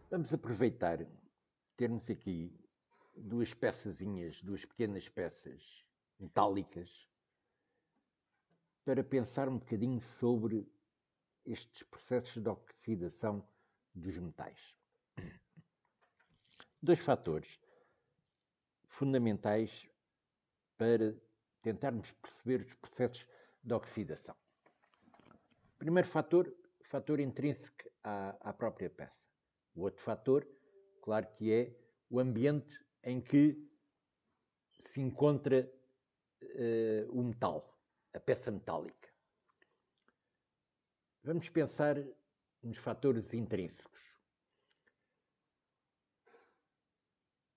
Vamos aproveitar termos aqui duas peçazinhas, duas pequenas peças metálicas, para pensar um bocadinho sobre estes processos de oxidação dos metais. Dois fatores fundamentais para tentarmos perceber os processos de oxidação. Primeiro fator intrínseco à própria peça. O outro fator, claro que é o ambiente em que se encontra o metal, a peça metálica. Vamos pensar nos fatores intrínsecos.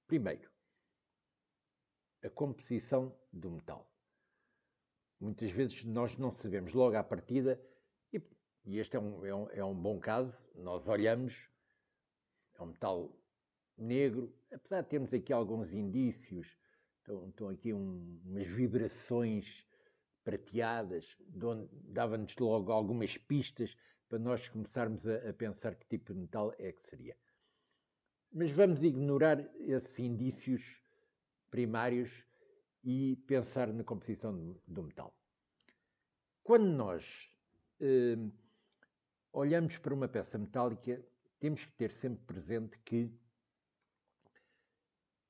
Primeiro, a composição do metal. Muitas vezes nós não sabemos logo à partida, e este é um bom caso, nós olhamos, é um metal negro, apesar de termos aqui alguns indícios, estão aqui umas vibrações prateadas, dava-nos logo algumas pistas para nós começarmos a pensar que tipo de metal é que seria. Mas vamos ignorar esses indícios primários e pensar na composição do metal. Quando nós olhamos para uma peça metálica, temos que ter sempre presente que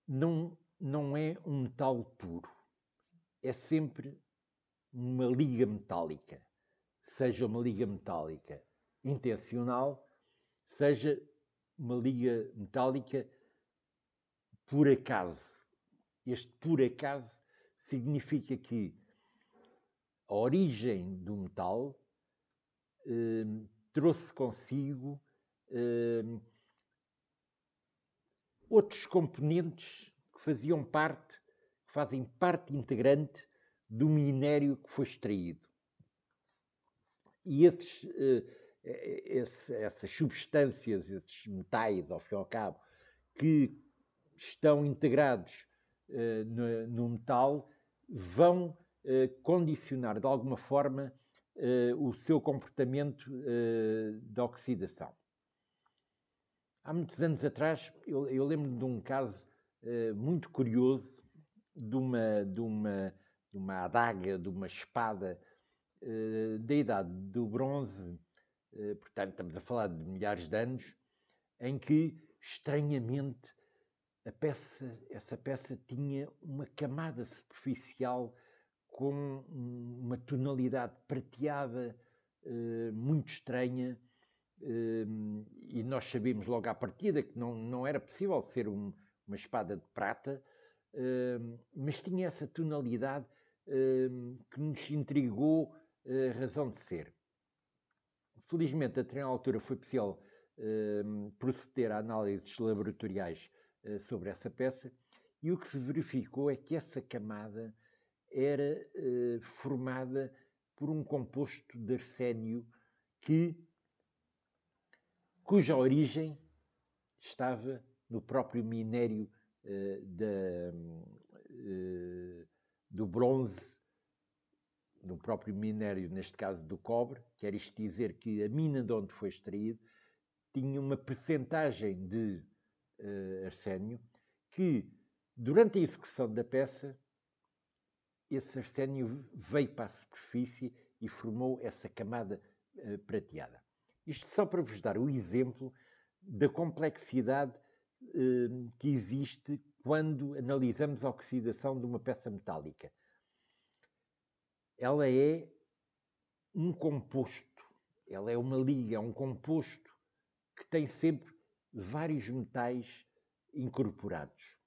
não é um metal puro. É sempre uma liga metálica. Seja uma liga metálica intencional, seja uma liga metálica por acaso. Este por acaso significa que a origem do metal trouxe consigo outros componentes que fazem parte integrante do minério que foi extraído. E essas substâncias, esses metais, ao fim e ao cabo, que estão integrados no metal, vão condicionar de alguma forma o seu comportamento de oxidação. Há muitos anos atrás, eu lembro de um caso muito curioso de uma adaga, de uma espada da idade do bronze, portanto estamos a falar de milhares de anos, em que, estranhamente, essa peça tinha uma camada superficial com uma tonalidade prateada muito estranha, e nós sabemos logo à partida que não era possível ser uma espada de prata, mas tinha essa tonalidade que nos intrigou a razão de ser. Felizmente, a determinada altura foi possível proceder a análises laboratoriais sobre essa peça, e o que se verificou é que essa camada era formada por um composto de arsénio cuja origem estava no próprio minério do bronze, no próprio minério, neste caso do cobre. Quer isto dizer que a mina de onde foi extraído tinha uma percentagem de arsénio que, durante a execução da peça, esse arsénio veio para a superfície e formou essa camada prateada. Isto só para vos dar o exemplo da complexidade que existe quando analisamos a oxidação de uma peça metálica. Ela é um composto, ela é uma liga, é um composto que tem sempre vários metais incorporados,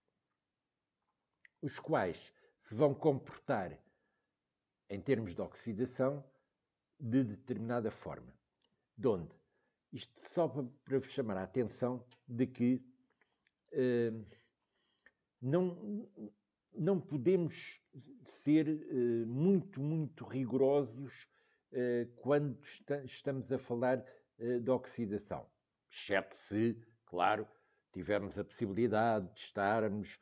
os quais se vão comportar, em termos de oxidação, de determinada forma. De onde? Isto só para vos chamar a atenção de que não podemos ser muito rigorosos quando estamos a falar de oxidação. Exceto se, claro, tivermos a possibilidade de estarmos,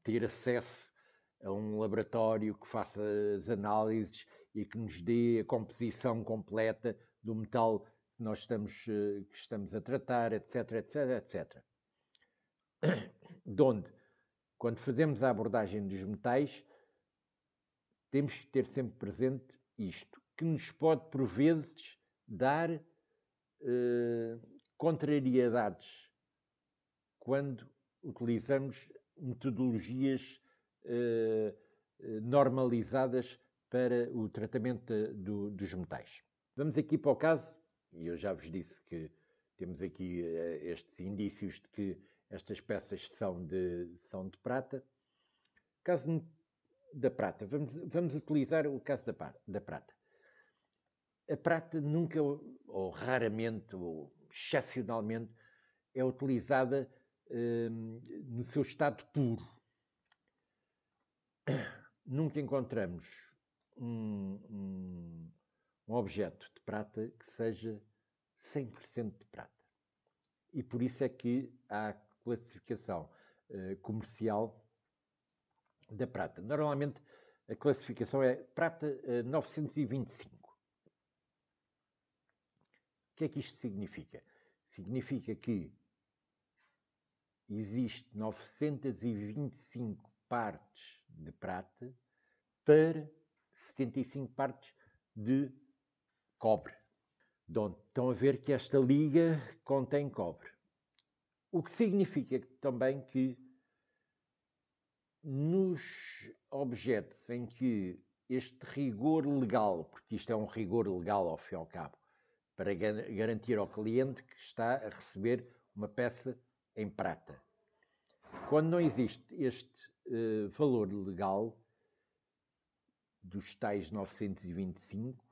ter acesso a um laboratório que faça as análises e que nos dê a composição completa do metal nós que estamos a tratar, etc, etc, etc. De onde, quando fazemos a abordagem dos metais, temos que ter sempre presente isto, que nos pode, por vezes, dar contrariedades quando utilizamos metodologias normalizadas para o tratamento dos metais. Vamos aqui para o caso, e eu já vos disse que temos aqui estes indícios de que estas peças são de prata. Caso da prata, vamos utilizar o caso da prata. A prata nunca, ou raramente, ou excepcionalmente, é utilizada no seu estado puro. Nunca encontramos um objeto de prata que seja 100% de prata. E por isso é que há a classificação comercial da prata. Normalmente a classificação é prata 925. O que é que isto significa? Significa que existe 925 partes de prata para 75 partes de cobre. Estão a ver que esta liga contém cobre. O que significa também que nos objetos em que este rigor legal, porque isto é um rigor legal ao fim e ao cabo, para garantir ao cliente que está a receber uma peça em prata. Quando não existe este valor legal dos tais 925,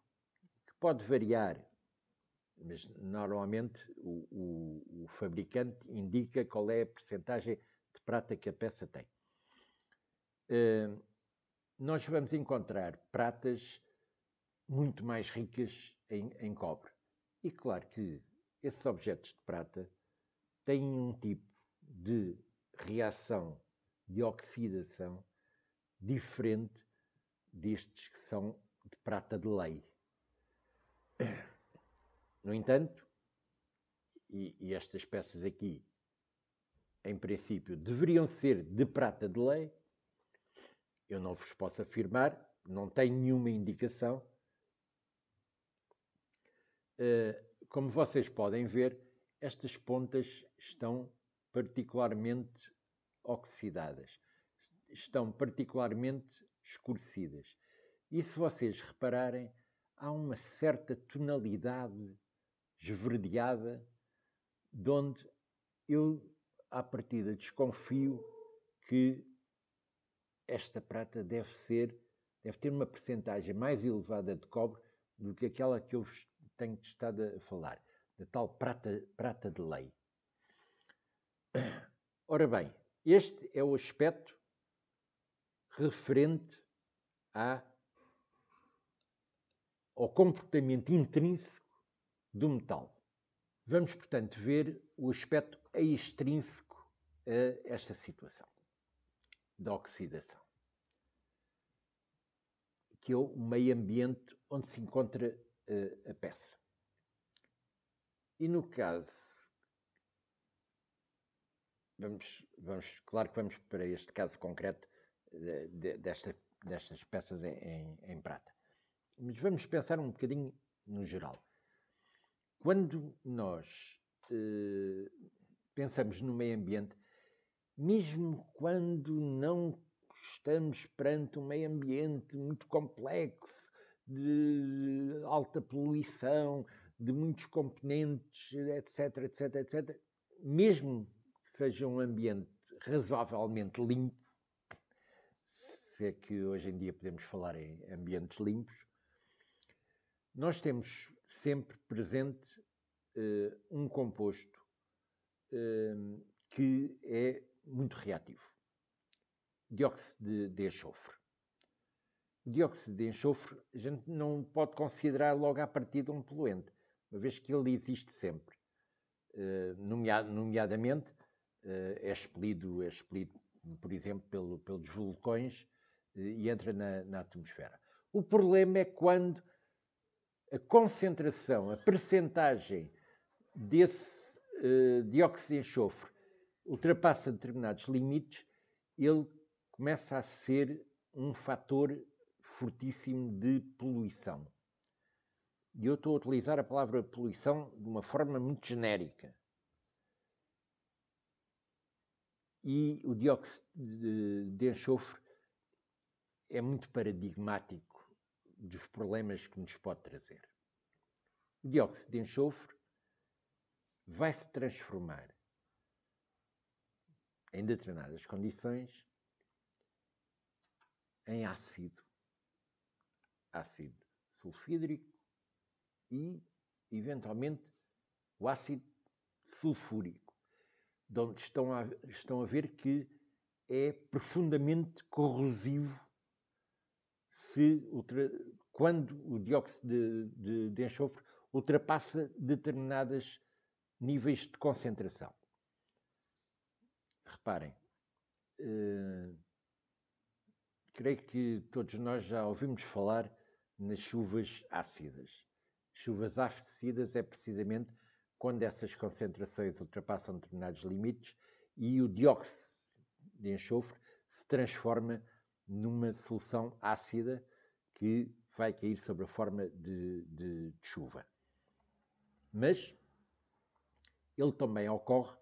que pode variar, mas normalmente o fabricante indica qual é a percentagem de prata que a peça tem. Nós vamos encontrar pratas muito mais ricas em cobre. E claro que esses objetos de prata têm um tipo de reação de oxidação diferente destes que são de prata de lei. No entanto, e estas peças aqui, em princípio, deveriam ser de prata de lei, eu não vos posso afirmar, não tenho nenhuma indicação. Como vocês podem ver, estas pontas estão particularmente oxidadas, estão particularmente escurecidas. E se vocês repararem, há uma certa tonalidade esverdeada, de onde eu, à partida, desconfio que esta prata deve ter uma percentagem mais elevada de cobre do que aquela que eu tenho estado a falar, da tal prata de lei. Ora bem, este é o aspecto referente ao comportamento intrínseco do metal. Vamos, portanto, ver o aspecto extrínseco a esta situação da oxidação, que é o meio ambiente onde se encontra a peça. E no caso, claro que vamos para este caso concreto destas peças em prata. Mas vamos pensar um bocadinho no geral. Quando nós pensamos no meio ambiente, mesmo quando não estamos perante um meio ambiente muito complexo, de alta poluição, de muitos componentes, etc, etc, etc, mesmo que seja um ambiente razoavelmente limpo, se é que hoje em dia podemos falar em ambientes limpos, nós temos sempre presente um composto que é muito reativo. Dióxido de enxofre. O dióxido de enxofre a gente não pode considerar logo à partida um poluente, uma vez que ele existe sempre. Nomeadamente, é expelido, por exemplo, pelos vulcões e entra na atmosfera. O problema é quando a concentração, a percentagem desse dióxido de enxofre ultrapassa determinados limites, ele começa a ser um fator fortíssimo de poluição. E eu estou a utilizar a palavra poluição de uma forma muito genérica. E o dióxido de enxofre é muito paradigmático dos problemas que nos pode trazer. O dióxido de enxofre vai se transformar em determinadas condições em ácido sulfídrico e, eventualmente, o ácido sulfúrico, de onde estão a ver que é profundamente corrosivo quando o dióxido de enxofre ultrapassa determinados níveis de concentração. Reparem, creio que todos nós já ouvimos falar nas chuvas ácidas. Chuvas ácidas é precisamente quando essas concentrações ultrapassam determinados limites e o dióxido de enxofre se transforma numa solução ácida que vai cair sob a forma de chuva. Mas ele também ocorre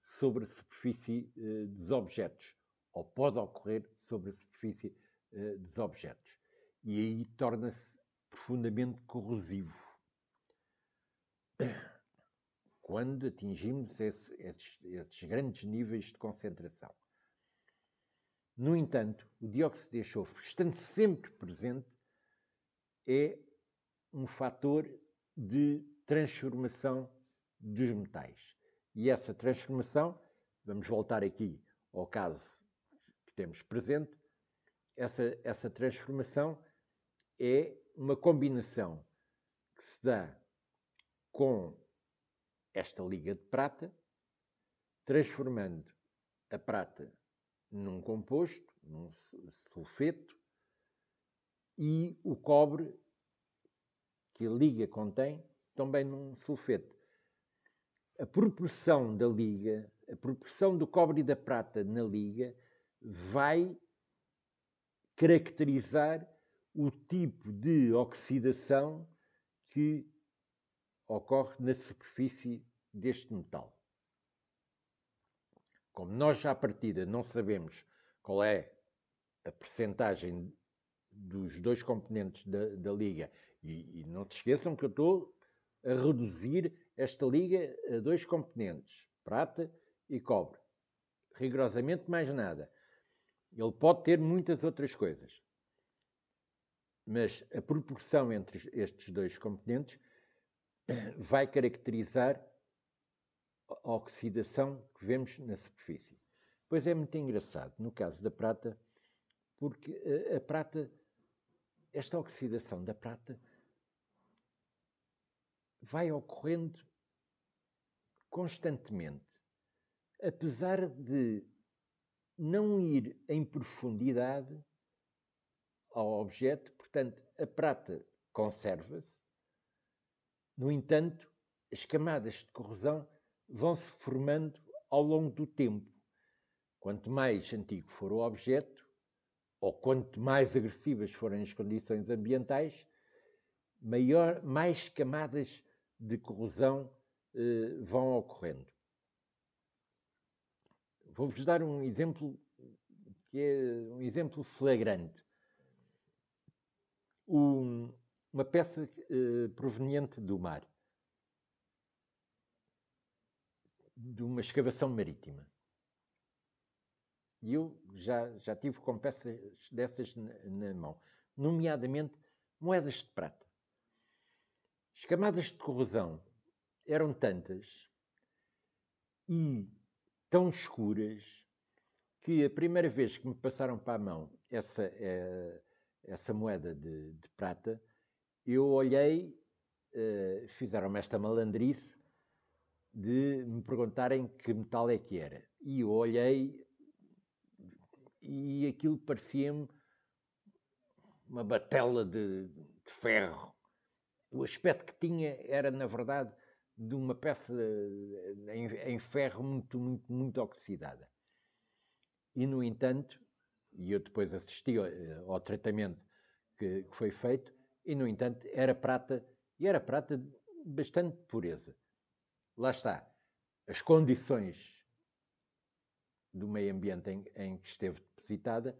sobre a superfície dos objetos, ou pode ocorrer sobre a superfície dos objetos. E aí torna-se profundamente corrosivo. Quando atingimos esses grandes níveis de concentração. No entanto, o dióxido de enxofre, estando sempre presente, é um fator de transformação dos metais. E essa transformação, vamos voltar aqui ao caso que temos presente, essa transformação é uma combinação que se dá com esta liga de prata, transformando a prata num composto, num sulfeto, e o cobre que a liga contém também num sulfeto. A proporção da liga, a proporção do cobre e da prata na liga vai caracterizar o tipo de oxidação que ocorre na superfície deste metal. Como nós já à partida não sabemos qual é a percentagem dos dois componentes da liga, e não te esqueçam que eu estou a reduzir esta liga a dois componentes, prata e cobre. Rigorosamente mais nada. Ele pode ter muitas outras coisas. Mas a proporção entre estes dois componentes vai caracterizar a oxidação que vemos na superfície. Pois é muito engraçado, no caso da prata, porque a prata, esta oxidação da prata, vai ocorrendo constantemente, apesar de não ir em profundidade ao objeto, portanto, a prata conserva-se. No entanto, as camadas de corrosão vão-se formando ao longo do tempo. Quanto mais antigo for o objeto, ou quanto mais agressivas forem as condições ambientais, mais camadas de corrosão vão ocorrendo. Vou-vos dar um exemplo que é um exemplo flagrante. Uma peça proveniente do mar, de uma escavação marítima. E eu já tive com peças dessas na mão, nomeadamente moedas de prata. As camadas de corrosão eram tantas e tão escuras que a primeira vez que me passaram para a mão essa moeda de prata, eu olhei, fizeram-me esta malandrice de me perguntarem que metal é que era. E eu olhei e aquilo parecia-me uma batela de ferro. o aspecto que tinha era, na verdade, de uma peça em ferro muito oxidada. E, no entanto, e eu depois assisti ao tratamento que foi feito, e, no entanto, era prata, e era prata de bastante pureza. Lá está. As condições do meio ambiente em que esteve depositada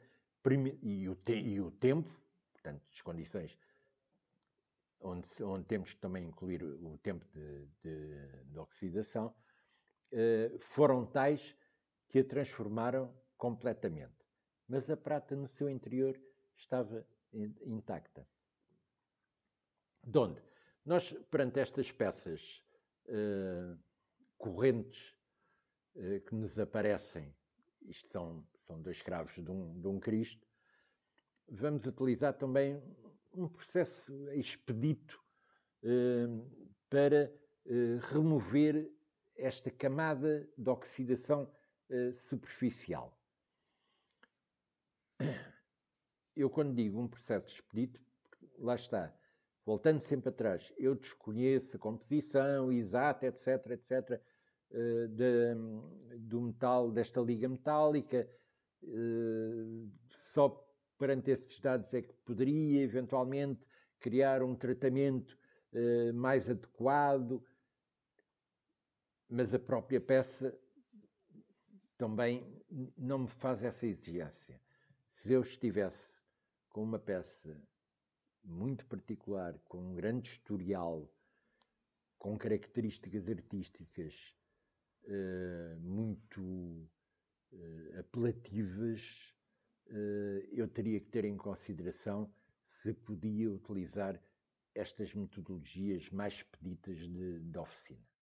e o tempo, portanto, as condições onde temos que também incluir o tempo de oxidação, foram tais que a transformaram completamente. Mas a prata no seu interior estava intacta. De onde? Nós, perante estas peças correntes que nos aparecem, isto são 2 cravos de um Cristo, vamos utilizar também um processo expedito para remover esta camada de oxidação superficial. Eu, quando digo um processo expedito, lá está, voltando sempre atrás, eu desconheço a composição exata, etc., do metal, desta liga metálica, só perante esses dados é que poderia eventualmente criar um tratamento mais adequado, mas a própria peça também não me faz essa exigência. Se eu estivesse com uma peça muito particular, com um grande historial, com características artísticas muito apelativas, eu teria que ter em consideração se podia utilizar estas metodologias mais expeditas de oficina.